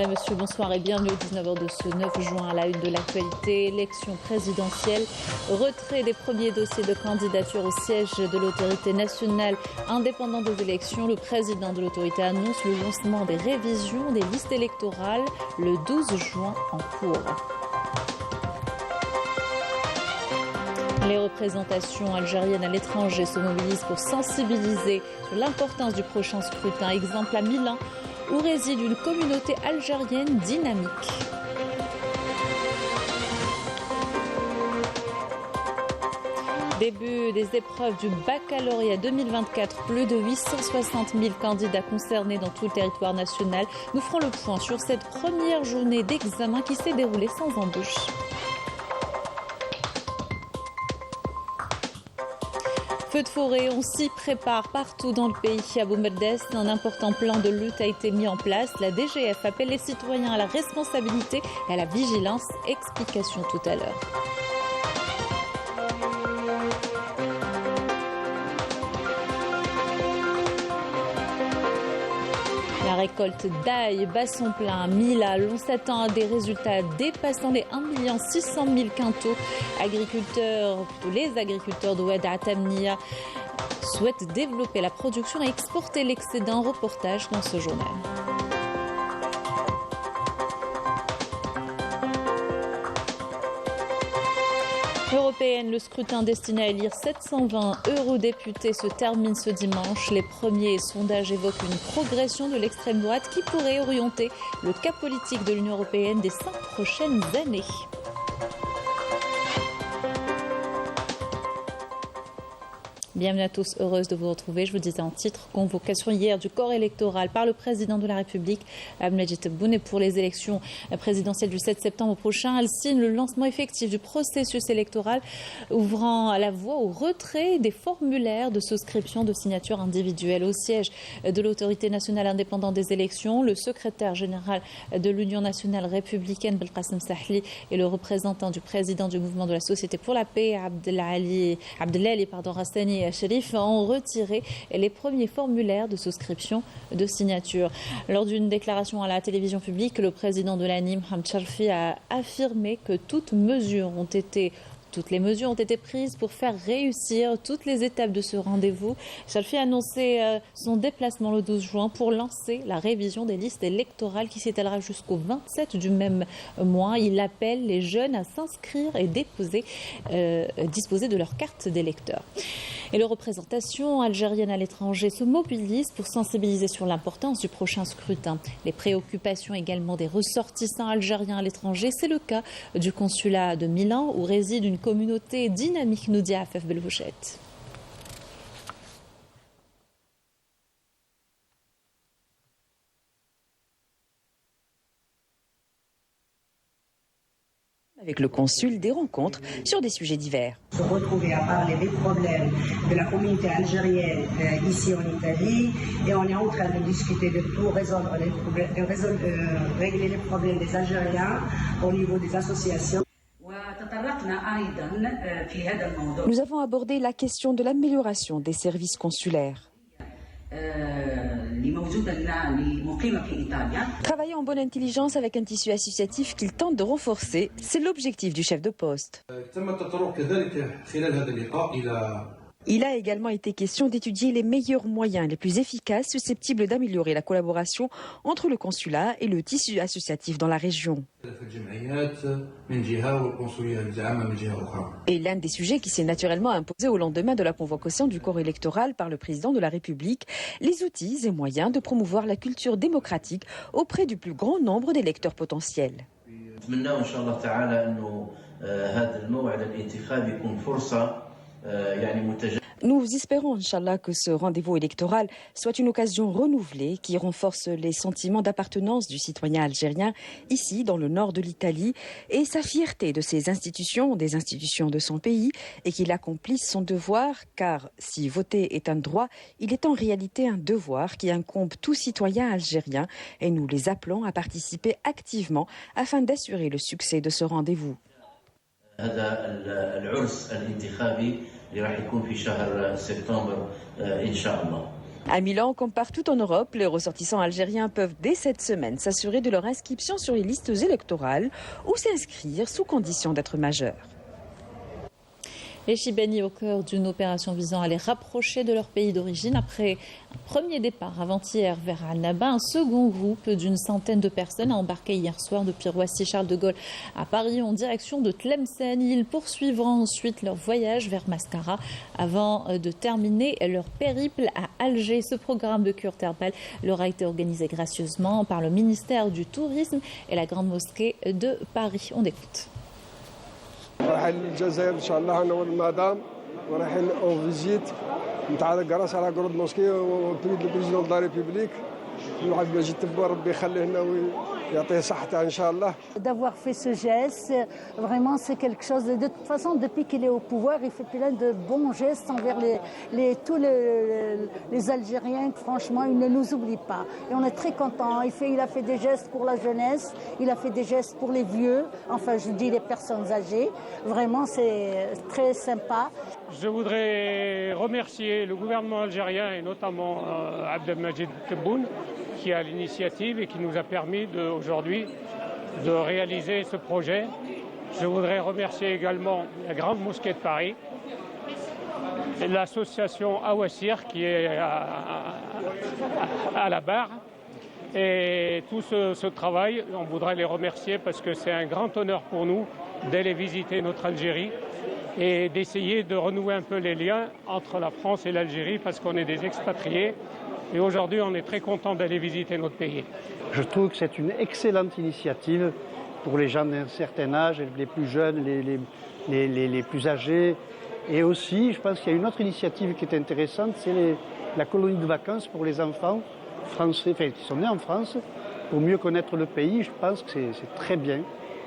Madame, Monsieur, bonsoir et bienvenue au 19h de ce 9 juin à la une de l'actualité. Élection présidentielle, retrait des premiers dossiers de candidature au siège de l'autorité nationale indépendante des élections. Le président de l'autorité annonce le lancement des révisions des listes électorales le 12 juin en cours. Les représentations algériennes à l'étranger se mobilisent pour sensibiliser sur l'importance du prochain scrutin. Exemple à Milan, où réside une communauté algérienne dynamique. Début des épreuves du baccalauréat 2024, plus de 860 000 candidats concernés dans tout le territoire national. Nous ferons le point sur cette première journée d'examen qui s'est déroulée sans embûche. Feu de forêt, on s'y prépare partout dans le pays. À Boumerdès, un important plan de lutte a été mis en place. La DGF appelle les citoyens à la responsabilité et à la vigilance. Explication tout à l'heure. La récolte d'ail bat son plein à Mila. On s'attend à des résultats dépassant les 1 600 000 quintaux. Les agriculteurs de Oued Atamnia souhaitent développer la production et exporter l'excédent. Reportage dans ce journal. Européenne, le scrutin destiné à élire 720 eurodéputés se termine ce dimanche. Les premiers sondages évoquent une progression de l'extrême droite qui pourrait orienter le cap politique de l'Union européenne des 5 prochaines années. Bienvenue à tous, heureuse de vous retrouver. Je vous disais en titre, convocation hier du corps électoral par le président de la République, Abdelmadjid Tebboune, pour les élections présidentielles du 7 septembre prochain. Elle signe le lancement effectif du processus électoral, ouvrant la voie au retrait des formulaires de souscription de signatures individuelles. Au siège de l'autorité nationale indépendante des élections, le secrétaire général de l'Union nationale républicaine, Belkacem Sahli, et le représentant du président du mouvement de la Société pour la paix, Abdelali Rastani Sherif, ont retiré les premiers formulaires de souscription de signature. Lors d'une déclaration à la télévision publique, le président de l'ANIM, Hamd Charfi, a affirmé que toutes les mesures ont été prises pour faire réussir toutes les étapes de ce rendez-vous. Charfi a annoncé son déplacement le 12 juin pour lancer la révision des listes électorales qui s'étalera jusqu'au 27 du même mois. Il appelle les jeunes à s'inscrire et disposer de leur carte d'électeur. Et les représentations algériennes à l'étranger se mobilisent pour sensibiliser sur l'importance du prochain scrutin. Les préoccupations également des ressortissants algériens à l'étranger, c'est le cas du consulat de Milan où réside une communauté dynamique, nous dit Afef Belhouchet. Avec le consul, des rencontres sur des sujets divers. Se retrouver à parler des problèmes de la communauté algérienne ici en Italie, et on est en train de discuter de tout résoudre les problèmes, régler les problèmes des Algériens au niveau des associations. Nous avons abordé la question de l'amélioration des services consulaires. Travailler en bonne intelligence avec un tissu associatif qu'il tente de renforcer, c'est l'objectif du chef de poste. Il a également été question d'étudier les meilleurs moyens, les plus efficaces, susceptibles d'améliorer la collaboration entre le consulat et le tissu associatif dans la région. Et l'un des sujets qui s'est naturellement imposé au lendemain de la convocation du corps électoral par le président de la République, les outils et moyens de promouvoir la culture démocratique auprès du plus grand nombre d'électeurs potentiels. Nous espérons, Inch'Allah, que ce rendez-vous électoral soit une occasion renouvelée qui renforce les sentiments d'appartenance du citoyen algérien ici, dans le nord de l'Italie, et sa fierté de ses institutions, des institutions de son pays, et qu'il accomplisse son devoir, car si voter est un droit, il est en réalité un devoir qui incombe tout citoyen algérien, et nous les appelons à participer activement afin d'assurer le succès de ce rendez-vous. À Milan, comme partout en Europe, les ressortissants algériens peuvent dès cette semaine s'assurer de leur inscription sur les listes électorales ou s'inscrire sous condition d'être majeurs. Les Chibani au cœur d'une opération visant à les rapprocher de leur pays d'origine. Après un premier départ avant-hier vers Annaba, un second groupe d'une centaine de personnes a embarqué hier soir depuis Roissy-Charles de Gaulle à Paris en direction de Tlemcen. Ils poursuivront ensuite leur voyage vers Mascara avant de terminer leur périple à Alger. Ce programme de Kurterbal leur a été organisé gracieusement par le ministère du Tourisme et la Grande Mosquée de Paris. On écoute. رايحين للجزائر ان شاء الله انا والمدام ورايحين او فيزيت نتاع كراس على كرود موسكي وبريد البريزيدون دو لا ريبوبليك الواحد مجيد تبا ربي يخليه لنا ويعطيه صحته ان شاء الله. D'avoir fait ce geste, vraiment c'est quelque chose de toute façon depuis qu'il est au pouvoir, il fait plein de bons gestes envers tous les Algériens. Franchement, il ne nous oublie pas et on est très contents. Il a fait des gestes pour la jeunesse, il a fait des gestes pour les vieux, enfin je dis les personnes âgées. Vraiment c'est très sympa. Je voudrais remercier le gouvernement algérien et notamment Abdelmajid Tebboune qui a l'initiative et qui nous a permis aujourd'hui de réaliser ce projet. Je voudrais remercier également la Grande Mosquée de Paris, et l'association Awassir qui est à la barre. Et tout ce travail, on voudrait les remercier parce que c'est un grand honneur pour nous d'aller visiter notre Algérie et d'essayer de renouer un peu les liens entre la France et l'Algérie parce qu'on est des expatriés. Et aujourd'hui, on est très content d'aller visiter notre pays. Je trouve que c'est une excellente initiative pour les gens d'un certain âge, les plus jeunes, les plus âgés. Et aussi, je pense qu'il y a une autre initiative qui est intéressante, c'est la colonie de vacances pour les enfants français, enfin, qui sont nés en France, pour mieux connaître le pays. Je pense que c'est très bien.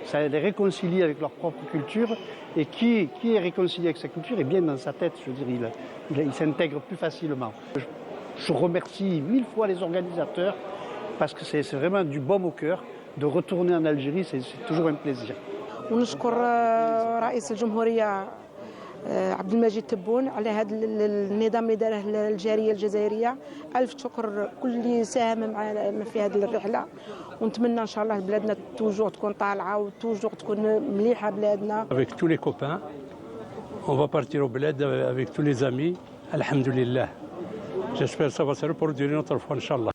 Ça les réconcilie avec leur propre culture. Et qui est réconcilié avec sa culture est bien dans sa tête, je veux dire, il s'intègre plus facilement. Je remercie 1000 fois les organisateurs parce que c'est vraiment du baume au cœur. De retourner en Algérie, c'est toujours un plaisir. ونشكر رئيس الجمهورية عبد المجيد تبون على هذا النظام اللي داره للجالية الجزائرية. ألف شكر كل اللي ساهم معنا في هذه الرحلة ونتمنى إن شاء الله بلادنا توجور تكون طالعة وتوجور تكون مليحة بلادنا. Avec tous les copains, on va partir au bled avec tous les amis. Alhamdulillah. J'espère que ça va se reproduire une autre fois, Inch'Allah.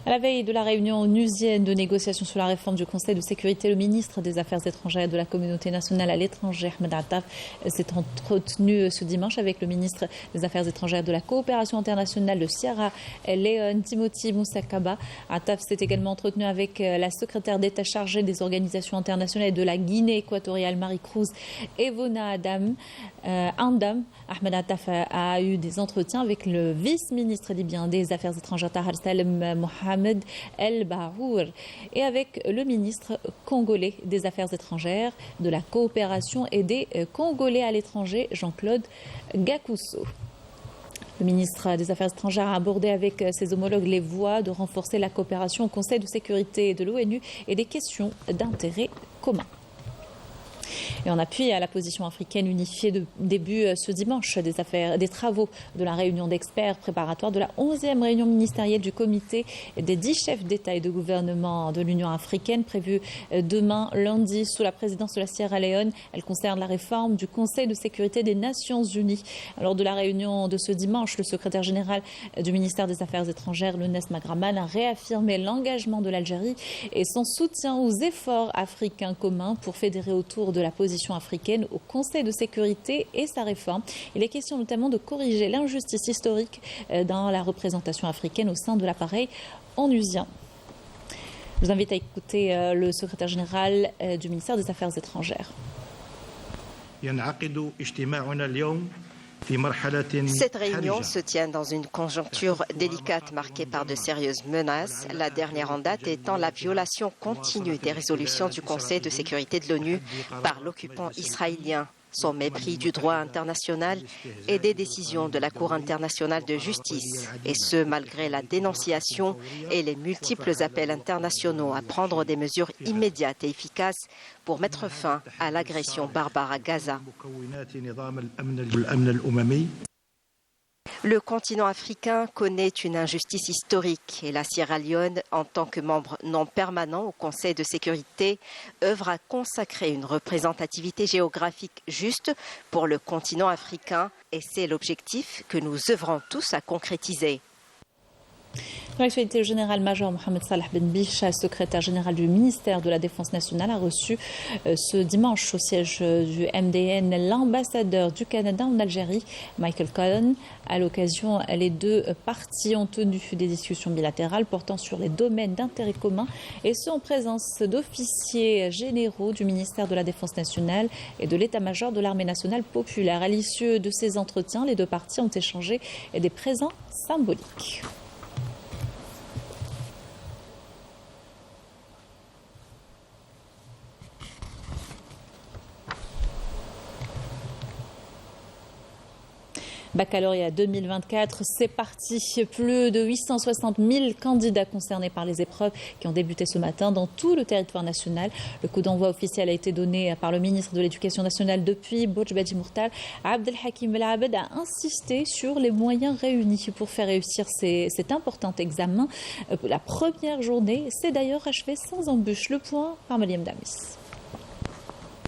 À la veille de la réunion onusienne de négociation sur la réforme du Conseil de sécurité, le ministre des Affaires étrangères et de la communauté nationale à l'étranger, Ahmed Attaf, s'est entretenu ce dimanche avec le ministre des Affaires étrangères de la coopération internationale de Sierra Leone, Timothy Moussakaba. Attaf s'est également entretenu avec la secrétaire d'État chargée des organisations internationales de la Guinée équatoriale, Marie-Cruz Evona Andam. Ahmed Attaf a eu des entretiens avec le vice-ministre libyen des Affaires étrangères, Tahar Salem Mohamed El Barour, et avec le ministre congolais des Affaires étrangères, de la coopération et des Congolais à l'étranger, Jean-Claude Gakusso. Le ministre des Affaires étrangères a abordé avec ses homologues les voies de renforcer la coopération au Conseil de sécurité de l'ONU et des questions d'intérêt commun. Et en appui à la position africaine unifiée de début ce dimanche des travaux de la réunion d'experts préparatoire de la 11e réunion ministérielle du comité des 10 chefs d'État et de gouvernement de l'Union africaine prévue demain lundi sous la présidence de la Sierra Leone. Elle concerne la réforme du Conseil de sécurité des Nations Unies. Lors de la réunion de ce dimanche, le secrétaire général du ministère des Affaires étrangères, Lounes Magraman, a réaffirmé l'engagement de l'Algérie et son soutien aux efforts africains communs pour fédérer autour de la position africaine au Conseil de sécurité et sa réforme. Il est question notamment de corriger l'injustice historique dans la représentation africaine au sein de l'appareil onusien. Je vous invite à écouter le secrétaire général du ministère des Affaires étrangères. Cette réunion se tient dans une conjoncture délicate marquée par de sérieuses menaces, la dernière en date étant la violation continue des résolutions du Conseil de sécurité de l'ONU par l'occupant israélien, son mépris du droit international et des décisions de la Cour internationale de justice, et ce malgré la dénonciation et les multiples appels internationaux à prendre des mesures immédiates et efficaces pour mettre fin à l'agression barbare à Gaza. Le continent africain connaît une injustice historique et la Sierra Leone, en tant que membre non permanent au Conseil de sécurité, œuvre à consacrer une représentativité géographique juste pour le continent africain et c'est l'objectif que nous œuvrons tous à concrétiser. Dans l'actualité, le général-major Mohamed Salah Ben Bicha, secrétaire général du ministère de la Défense nationale, a reçu ce dimanche au siège du MDN l'ambassadeur du Canada en Algérie, Michael Cullen. À l'occasion, les deux parties ont tenu des discussions bilatérales portant sur les domaines d'intérêt commun et ce en présence d'officiers généraux du ministère de la Défense nationale et de l'état-major de l'armée nationale populaire. À l'issue de ces entretiens, les deux parties ont échangé des présents symboliques. Baccalauréat 2024, c'est parti. Plus de 860 000 candidats concernés par les épreuves qui ont débuté ce matin dans tout le territoire national. Le coup d'envoi officiel a été donné par le ministre de l'Éducation nationale depuis Bodj Badi Mourtal. Abdelhakim Belabed a insisté sur les moyens réunis pour faire réussir cet important examen. La première journée s'est d'ailleurs achevée sans embûche. Le point par Mariam Damis.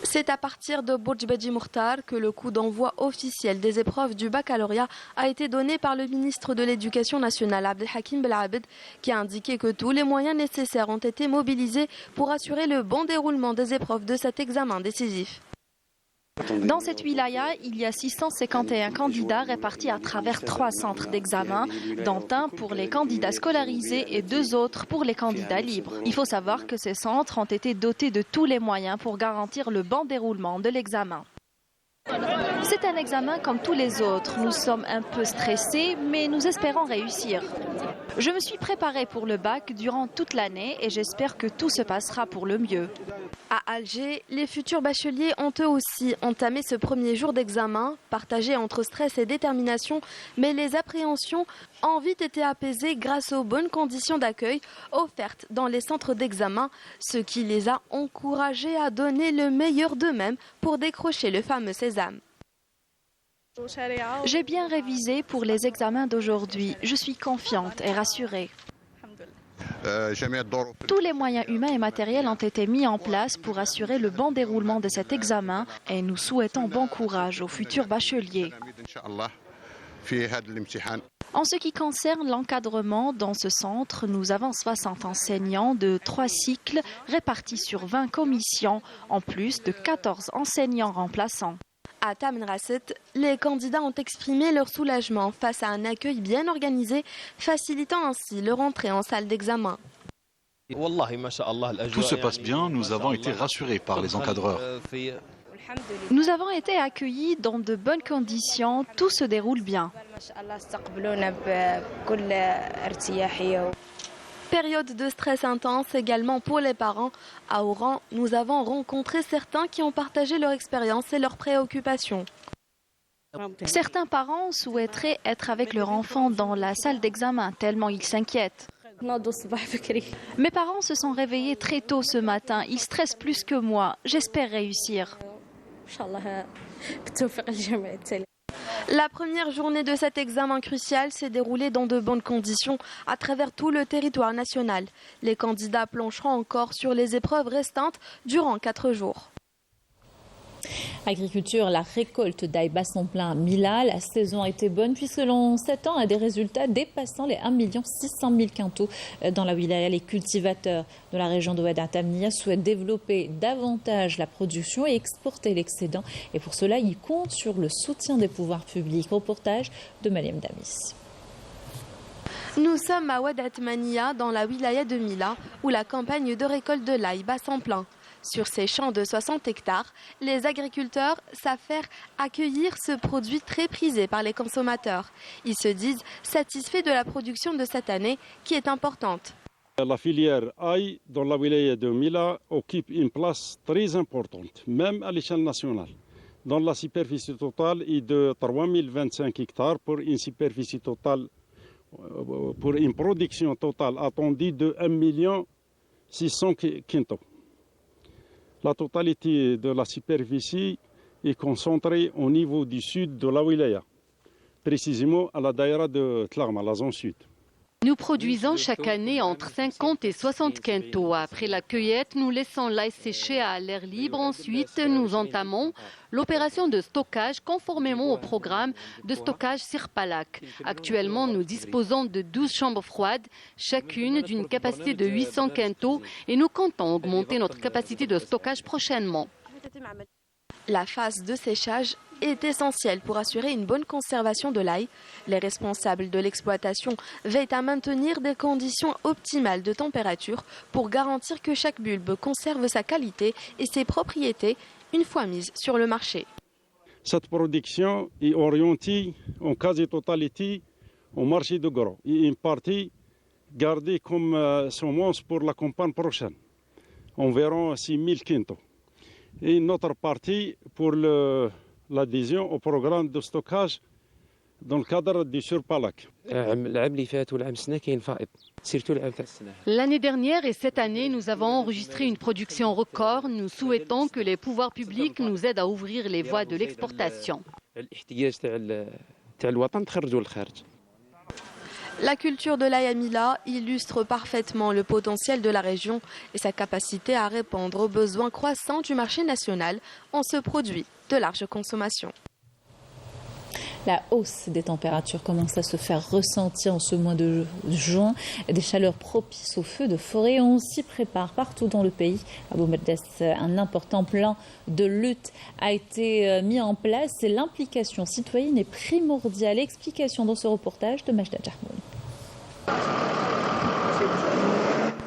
C'est à partir de Bodj Badi Mourtal que le coup d'envoi officiel des épreuves du baccalauréat a été donné par le ministre de l'Éducation nationale, Abdelhakim Belabed, qui a indiqué que tous les moyens nécessaires ont été mobilisés pour assurer le bon déroulement des épreuves de cet examen décisif. Dans cette wilaya, il y a 651 candidats répartis à travers 3 centres d'examen, dont un pour les candidats scolarisés et 2 autres pour les candidats libres. Il faut savoir que ces centres ont été dotés de tous les moyens pour garantir le bon déroulement de l'examen. C'est un examen comme tous les autres. Nous sommes un peu stressés, mais nous espérons réussir. Je me suis préparée pour le bac durant toute l'année et j'espère que tout se passera pour le mieux. À Alger, les futurs bacheliers ont eux aussi entamé ce premier jour d'examen, partagé entre stress et détermination, mais les appréhensions ont vite été apaisées grâce aux bonnes conditions d'accueil offertes dans les centres d'examen, ce qui les a encouragés à donner le meilleur d'eux-mêmes pour décrocher le fameux sésame. J'ai bien révisé pour les examens d'aujourd'hui. Je suis confiante et rassurée. Tous les moyens humains et matériels ont été mis en place pour assurer le bon déroulement de cet examen et nous souhaitons bon courage aux futurs bacheliers. En ce qui concerne l'encadrement dans ce centre, nous avons 60 enseignants de 3 cycles répartis sur 20 commissions, en plus de 14 enseignants remplaçants. À Tamen Rasset, les candidats ont exprimé leur soulagement face à un accueil bien organisé, facilitant ainsi leur entrée en salle d'examen. Tout se passe bien, nous avons été rassurés par les encadreurs. Nous avons été accueillis dans de bonnes conditions, tout se déroule bien. Période de stress intense également pour les parents. À Oran, nous avons rencontré certains qui ont partagé leur expérience et leurs préoccupations. Certains parents souhaiteraient être avec leur enfant dans la salle d'examen, tellement ils s'inquiètent. Mes parents se sont réveillés très tôt ce matin, ils stressent plus que moi. J'espère réussir. La première journée de cet examen crucial s'est déroulée dans de bonnes conditions à travers tout le territoire national. Les candidats plancheront encore sur les épreuves restantes durant 4 jours. Agriculture, la récolte d'ail basson plein Mila. La saison a été bonne puisque l'on s'attend à des résultats dépassant les 1 600 000 quintaux dans la wilaya. Les cultivateurs de la région de Oued Atamnia souhaitent développer davantage la production et exporter l'excédent. Et pour cela, ils comptent sur le soutien des pouvoirs publics. Reportage de Mariam Damis. Nous sommes à Oued Atamnia dans la wilaya de Mila où la campagne de récolte de l'ail bat son plein. Sur ces champs de 60 hectares, les agriculteurs s'affairent à accueillir ce produit très prisé par les consommateurs. Ils se disent satisfaits de la production de cette année qui est importante. La filière ail dans la wilaya de Mila occupe une place très importante, même à l'échelle nationale. Dans la superficie totale est de 3025 hectares pour une superficie totale, pour une production totale attendue de 1 600 quintaux. La totalité de la superficie est concentrée au niveau du sud de la wilaya. précisément à la daïra de Tlarma, la zone sud. Nous produisons chaque année entre 50 et 60 quintaux. Après la cueillette, nous laissons l'ail sécher à l'air libre. Ensuite, nous entamons l'opération de stockage conformément au programme de stockage Sirpalak. Actuellement, nous disposons de 12 chambres froides, chacune d'une capacité de 800 quintaux et nous comptons augmenter notre capacité de stockage prochainement. La phase de séchage est essentielle pour assurer une bonne conservation de l'ail. Les responsables de l'exploitation veillent à maintenir des conditions optimales de température pour garantir que chaque bulbe conserve sa qualité et ses propriétés une fois mise sur le marché. Cette production est orientée en quasi-totalité au marché de gros et une partie gardée comme semence pour la campagne prochaine, environ 6 000 quintaux. Et une autre partie pour l'adhésion au programme de stockage dans le cadre du Sirpalak. L'année dernière et cette année, nous avons enregistré une production record. Nous souhaitons que les pouvoirs publics nous aident à ouvrir les voies de l'exportation. La culture de l'ail à Mila illustre parfaitement le potentiel de la région et sa capacité à répondre aux besoins croissants du marché national en ce produit de large consommation. La hausse des températures commence à se faire ressentir en ce mois de juin. Des chaleurs propices aux feux de forêt. On s'y prépare partout dans le pays. À Boumerdès, un important plan de lutte a été mis en place. L'implication citoyenne est primordiale. Explication dans ce reportage de Majda Jarmoun.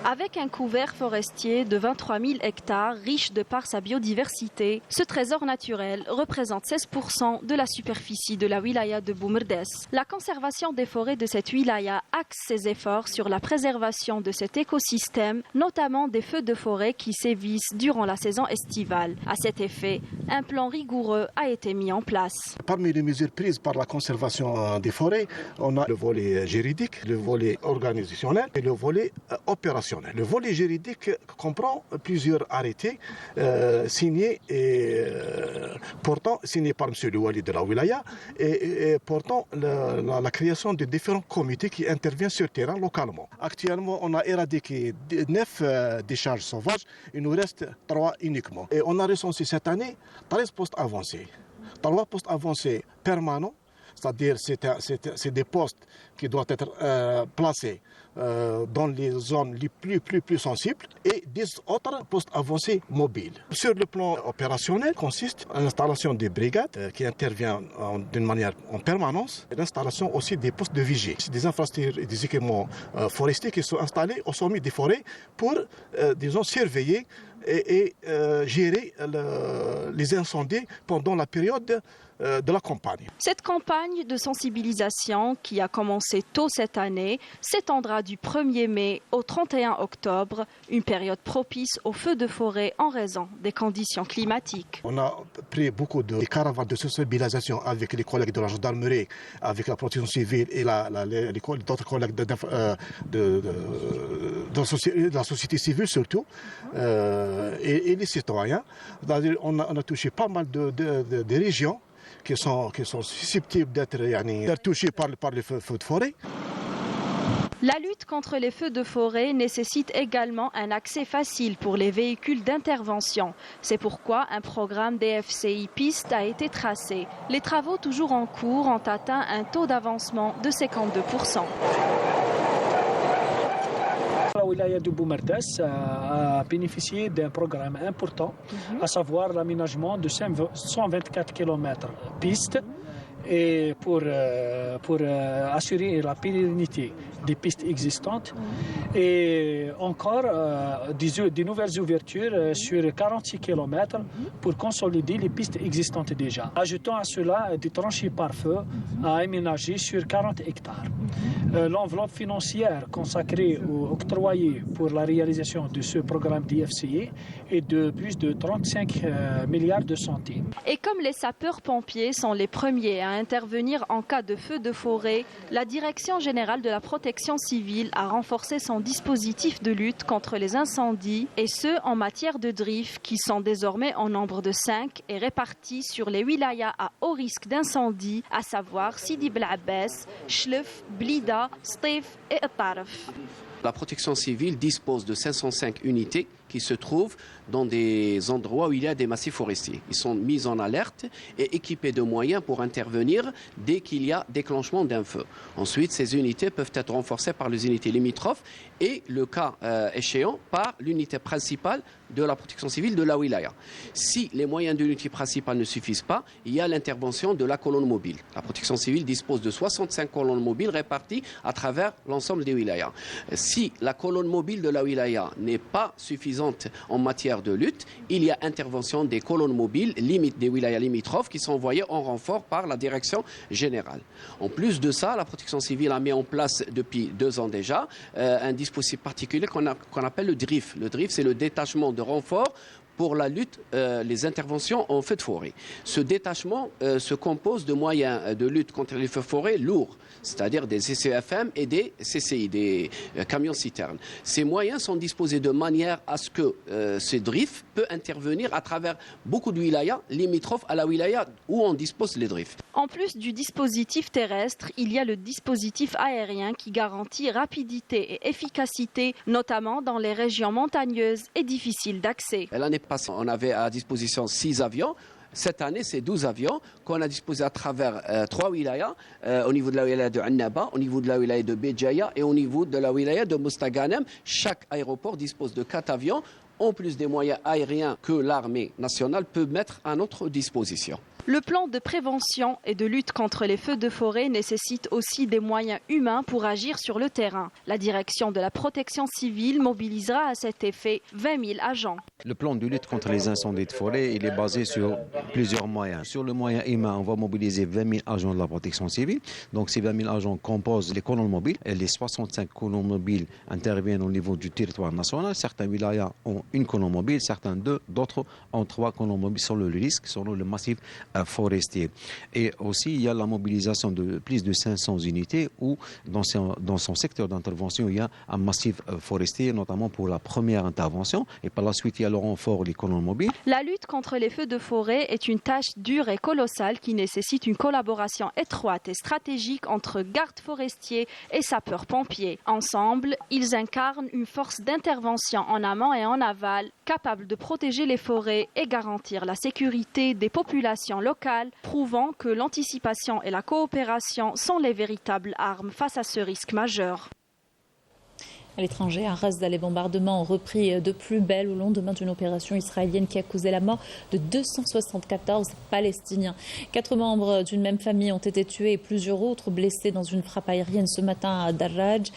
Avec un couvert forestier de 23 000 hectares, riche de par sa biodiversité, ce trésor naturel représente 16% de la superficie de la wilaya de Boumerdès. La conservation des forêts de cette wilaya axe ses efforts sur la préservation de cet écosystème, notamment des feux de forêt qui sévissent durant la saison estivale. À cet effet, un plan rigoureux a été mis en place. Parmi les mesures prises par la conservation des forêts, on a le volet juridique, le volet organisationnel et le volet opérationnel. Le volet juridique comprend plusieurs arrêtés signés par M. le Wali de la Wilaya et portant la création de différents comités qui interviennent sur le terrain localement. Actuellement, on a éradiqué 9 décharges sauvages, il nous reste 3 uniquement. Et on a recensé cette année 13 postes avancés. 3 postes avancés permanents, c'est-à-dire c'est des postes qui doivent être placés dans les zones les plus sensibles et 10 autres postes avancés mobiles. Sur le plan opérationnel, consiste en l'installation des brigades qui interviennent d'une manière en permanence et l'installation aussi des postes de vigie. C'est des infrastructures et des équipements forestiers qui sont installés au sommet des forêts pour, disons, surveiller et gérer les incendies pendant la période de la campagne. Cette campagne de sensibilisation qui a commencé tôt cette année s'étendra du 1er mai au 31 octobre, une période propice aux feux de forêt en raison des conditions climatiques. On a pris beaucoup de caravanes de sensibilisation avec les collègues de la gendarmerie, avec la protection civile et d'autres collègues de la société civile surtout, et les citoyens. On a touché pas mal de régions qui sont susceptibles d'être touchés par les feux de forêt. La lutte contre les feux de forêt nécessite également un accès facile pour les véhicules d'intervention. C'est pourquoi un programme DFCI Piste a été tracé. Les travaux toujours en cours ont atteint un taux d'avancement de 52%. La wilaya de Boumerdès a bénéficié d'un programme important, à savoir l'aménagement de 124 km pistes et pour assurer la pérennité des pistes existantes et encore des nouvelles ouvertures sur 46 km pour consolider les pistes existantes déjà. Ajoutons à cela des tranchées par feu à aménager sur 40 hectares. L'enveloppe financière consacrée ou octroyée pour la réalisation de ce programme d'IFCI est de plus de 35 milliards de centimes. Et comme les sapeurs-pompiers sont les premiers à intervenir en cas de feu de forêt, la Direction générale de la protection civile a renforcé son dispositif de lutte contre les incendies, et ce en matière de DRIF, qui sont désormais en nombre de 5 et répartis sur les wilayas à haut risque d'incendie, à savoir Sidi Bel Abbas, Chlef, Blida, Stif et Tarf. La protection civile dispose de 505 unités qui se trouvent dans des endroits où il y a des massifs forestiers. Ils sont mis en alerte et équipés de moyens pour intervenir dès qu'il y a déclenchement d'un feu. Ensuite, ces unités peuvent être renforcées par les unités limitrophes et, le cas échéant, par l'unité principale de la protection civile de la wilaya. Si les moyens de l'unité principale ne suffisent pas, il y a l'intervention de la colonne mobile. La protection civile dispose de 65 colonnes mobiles réparties à travers l'ensemble des wilayas. Si la colonne mobile de la wilaya n'est pas suffisante en matière de lutte, il y a intervention des colonnes mobiles des wilayas limitrophes qui sont envoyées en renfort par la direction générale. En plus de ça, la protection civile a mis en place depuis 2 ans déjà un dispositif particulier qu'on appelle le DRIF. Le DRIF, c'est le détachement de renfort pour la lutte, les interventions en feu de forêt. Ce détachement se compose de moyens de lutte contre les feux de forêt lourds, c'est-à-dire des CCFM et des CCI, des camions-citernes. Ces moyens sont disposés de manière à ce que ce DRIF peut intervenir à travers beaucoup de wilayas limitrophes à la wilaya où on dispose les DRIF. En plus du dispositif terrestre, il y a le dispositif aérien qui garantit rapidité et efficacité, notamment dans les régions montagneuses et difficiles d'accès. L'année passée, on avait à disposition 6 avions. Cette année, c'est 12 avions qu'on a disposés à travers 3 wilayas, au niveau de la wilaya de Annaba, au niveau de la wilaya de Béjaïa et au niveau de la wilaya de Mostaganem. Chaque aéroport dispose de 4 avions, en plus des moyens aériens que l'armée nationale peut mettre à notre disposition. Le plan de prévention et de lutte contre les feux de forêt nécessite aussi des moyens humains pour agir sur le terrain. La direction de la protection civile mobilisera à cet effet 20 000 agents. Le plan de lutte contre les incendies de forêt, il est basé sur plusieurs moyens. Sur le moyen humain, on va mobiliser 20 000 agents de la protection civile. Donc ces 20 000 agents composent les colonnes mobiles. Et les 65 colonnes mobiles interviennent au niveau du territoire national. Certains wilayas ont une colonne mobile, certains 2, d'autres ont 3 colonnes mobiles selon le risque, selon le massif forestier. Et aussi, il y a la mobilisation de plus de 500 unités où, dans son secteur d'intervention, il y a un massif forestier, notamment pour la première intervention. Et par la suite, il y a le renfort des colonnes mobiles. La lutte contre les feux de forêt est une tâche dure et colossale qui nécessite une collaboration étroite et stratégique entre gardes forestiers et sapeurs-pompiers. Ensemble, ils incarnent une force d'intervention en amont et en aval, capable de protéger les forêts et garantir la sécurité des populations locales, prouvant que l'anticipation et la coopération sont les véritables armes face à ce risque majeur. À l'étranger, à Gaza, les bombardements ont repris de plus belle au lendemain d'une opération israélienne qui a causé la mort de 274 Palestiniens. 4 membres d'une même famille ont été tués et plusieurs autres blessés dans une frappe aérienne ce matin à Darraj,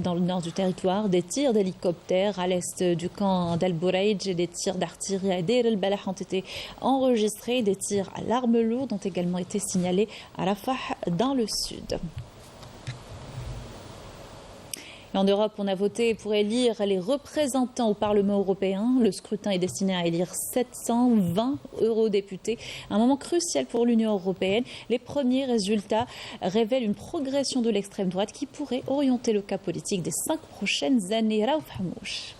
dans le nord du territoire. Des tirs d'hélicoptères à l'est du camp d'Al-Bouraïj et des tirs d'artillerie à Deir el-Balah ont été enregistrés. Des tirs à l'arme lourde ont également été signalés à Rafah, dans le sud. En Europe, on a voté pour élire les représentants au Parlement européen. Le scrutin est destiné à élire 720 eurodéputés. Un moment crucial pour l'Union européenne. Les premiers résultats révèlent une progression de l'extrême droite qui pourrait orienter le cas politique des 5 prochaines années. Raouf Hamouche.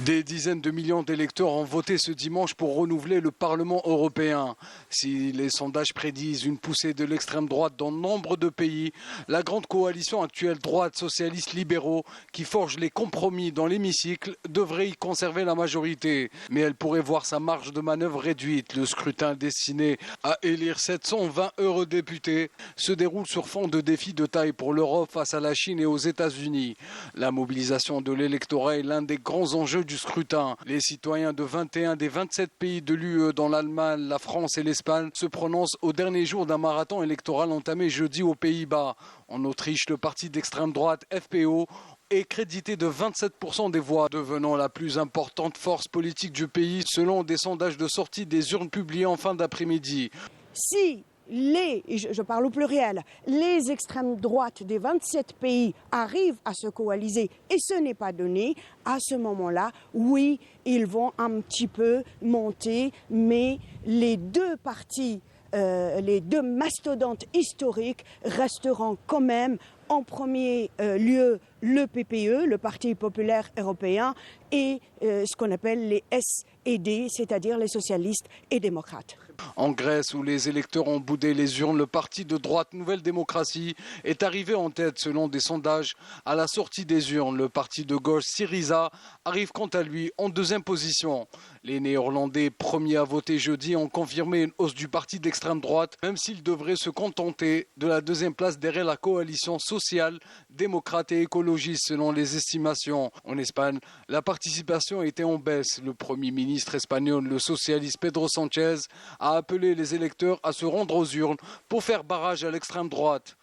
Des dizaines de millions d'électeurs ont voté ce dimanche pour renouveler le Parlement européen. Si les sondages prédisent une poussée de l'extrême droite dans nombre de pays, la grande coalition actuelle droite, socialiste, libéraux, qui forge les compromis dans l'hémicycle, devrait y conserver la majorité. Mais elle pourrait voir sa marge de manœuvre réduite. Le scrutin destiné à élire 720 eurodéputés se déroule sur fond de défis de taille pour l'Europe face à la Chine et aux États-Unis. La mobilisation de l'électorat est l'un des grands enjeux du scrutin. Les citoyens de 21 des 27 pays de l'UE, dans l'Allemagne, la France et l'Espagne, se prononcent au dernier jour d'un marathon électoral entamé jeudi aux Pays-Bas. En Autriche, le parti d'extrême droite FPO est crédité de 27% des voix, devenant la plus importante force politique du pays selon des sondages de sortie des urnes publiés en fin d'après-midi. Si je parle au pluriel, les extrêmes droites des 27 pays arrivent à se coaliser et ce n'est pas donné, à ce moment-là, oui, ils vont un petit peu monter, mais les 2 partis les deux mastodontes historiques resteront quand même en premier lieu le PPE, le Parti populaire européen, et ce qu'on appelle les SED, c'est-à-dire les socialistes et démocrates. En Grèce, où les électeurs ont boudé les urnes, le parti de droite Nouvelle Démocratie est arrivé en tête selon des sondages. À la sortie des urnes, le parti de gauche Syriza arrive quant à lui en deuxième position. Les Néerlandais, premiers à voter jeudi, ont confirmé une hausse du parti d'extrême droite, même s'ils devraient se contenter de la deuxième place derrière la coalition sociale, démocrate et écologiste selon les estimations. En Espagne, la participation était en baisse. Le Premier ministre espagnol, le socialiste Pedro Sánchez, a appelé les électeurs à se rendre aux urnes pour faire barrage à l'extrême droite.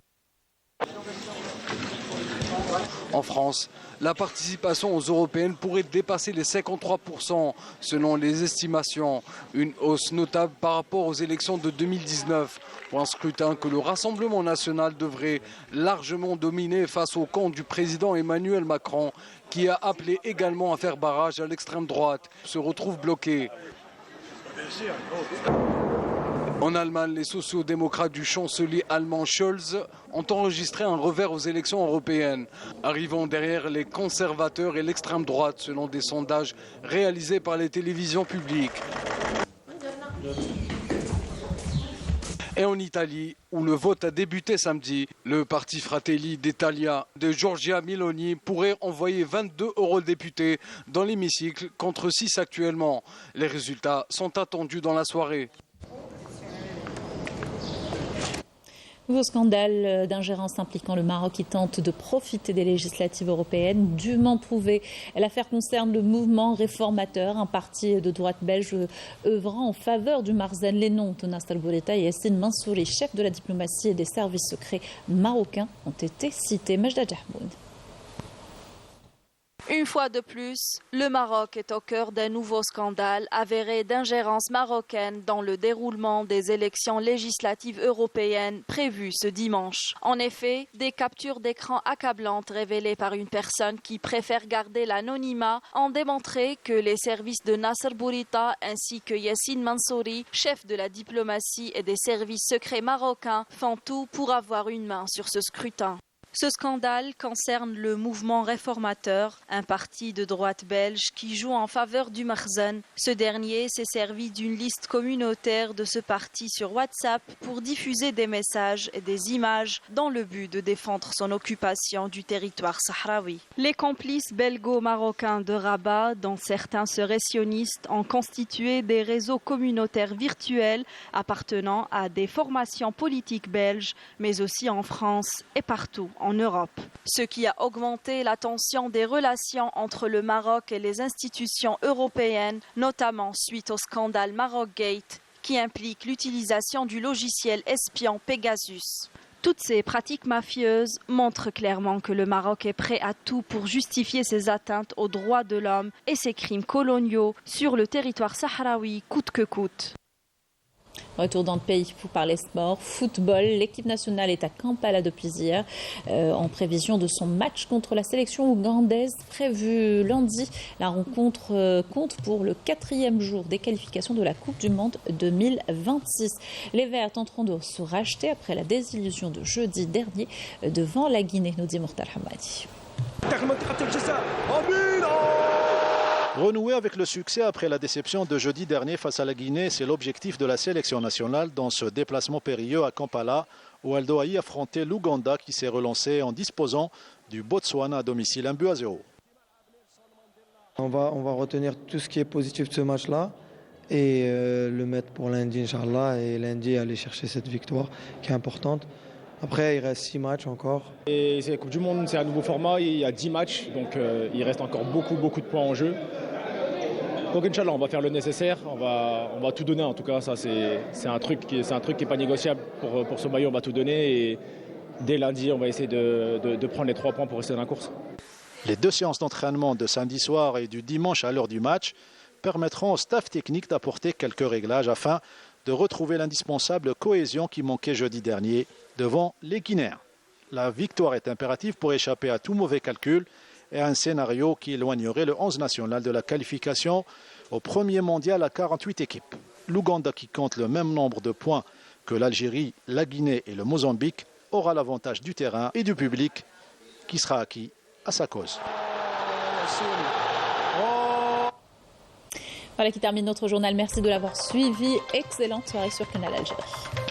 En France, la participation aux européennes pourrait dépasser les 53% selon les estimations. Une hausse notable par rapport aux élections de 2019 pour un scrutin que le Rassemblement national devrait largement dominer face au camp du président Emmanuel Macron qui a appelé également à faire barrage à l'extrême droite, se retrouve bloqué. En Allemagne, les sociaux-démocrates du chancelier allemand Scholz ont enregistré un revers aux élections européennes, arrivant derrière les conservateurs et l'extrême droite selon des sondages réalisés par les télévisions publiques. Et en Italie, où le vote a débuté samedi, le parti Fratelli d'Italia de Giorgia Meloni pourrait envoyer 22 eurodéputés dans l'hémicycle contre 6 actuellement. Les résultats sont attendus dans la soirée. Nouveau scandale d'ingérence impliquant le Maroc qui tente de profiter des législatives européennes, dûment prouvé. L'affaire concerne le mouvement réformateur, un parti de droite belge œuvrant en faveur du Marzen. Les noms Nasser Bourita et Yassine Mansouri, chef de la diplomatie et des services secrets marocains, ont été cités. Majda Jahboun. Une fois de plus, le Maroc est au cœur d'un nouveau scandale avéré d'ingérence marocaine dans le déroulement des élections législatives européennes prévues ce dimanche. En effet, des captures d'écran accablantes révélées par une personne qui préfère garder l'anonymat ont démontré que les services de Nasser Bourita ainsi que Yassine Mansouri, chef de la diplomatie et des services secrets marocains, font tout pour avoir une main sur ce scrutin. Ce scandale concerne le mouvement réformateur, un parti de droite belge qui joue en faveur du Marzen. Ce dernier s'est servi d'une liste communautaire de ce parti sur WhatsApp pour diffuser des messages et des images dans le but de défendre son occupation du territoire sahraoui. Les complices belgo-marocains de Rabat, dont certains seraient sionistes, ont constitué des réseaux communautaires virtuels appartenant à des formations politiques belges, mais aussi en France et partout en Europe. Ce qui a augmenté la tension des relations entre le Maroc et les institutions européennes, notamment suite au scandale Marocgate, qui implique l'utilisation du logiciel espion Pegasus. Toutes ces pratiques mafieuses montrent clairement que le Maroc est prêt à tout pour justifier ses atteintes aux droits de l'homme et ses crimes coloniaux sur le territoire sahraoui coûte que coûte. Retour dans le pays pour parler sport. Football, l'équipe nationale est à Kampala depuis hier en prévision de son match contre la sélection ougandaise prévue lundi. La rencontre compte pour le 4e jour des qualifications de la Coupe du Monde 2026. Les Verts tenteront de se racheter après la désillusion de jeudi dernier devant la Guinée, nous dit Mortal Hamadi. Renouer avec le succès après la déception de jeudi dernier face à la Guinée, c'est l'objectif de la sélection nationale dans ce déplacement périlleux à Kampala, où elle doit y affronter l'Ouganda qui s'est relancé en disposant du Botswana à domicile 1-0. On va retenir tout ce qui est positif de ce match-là et le mettre pour lundi, Inch'Allah, et lundi aller chercher cette victoire qui est importante. Après, il reste 6 matchs encore. Et c'est la Coupe du Monde, c'est un nouveau format, il y a 10 matchs, donc il reste encore beaucoup de points en jeu. Donc Inch'Allah, on va faire le nécessaire, on va tout donner en tout cas, ça c'est un truc qui est pas négociable pour ce maillot, on va tout donner et dès lundi, on va essayer de prendre les 3 points pour rester dans la course. Les 2 séances d'entraînement de samedi soir et du dimanche à l'heure du match permettront au staff technique d'apporter quelques réglages afin de retrouver l'indispensable cohésion qui manquait jeudi dernier devant les Guinéens. La victoire est impérative pour échapper à tout mauvais calcul et à un scénario qui éloignerait le 11 national de la qualification au premier mondial à 48 équipes. L'Ouganda, qui compte le même nombre de points que l'Algérie, la Guinée et le Mozambique aura l'avantage du terrain et du public qui sera acquis à sa cause. Voilà qui termine notre journal. Merci de l'avoir suivi. Excellente soirée sur Canal Algérie.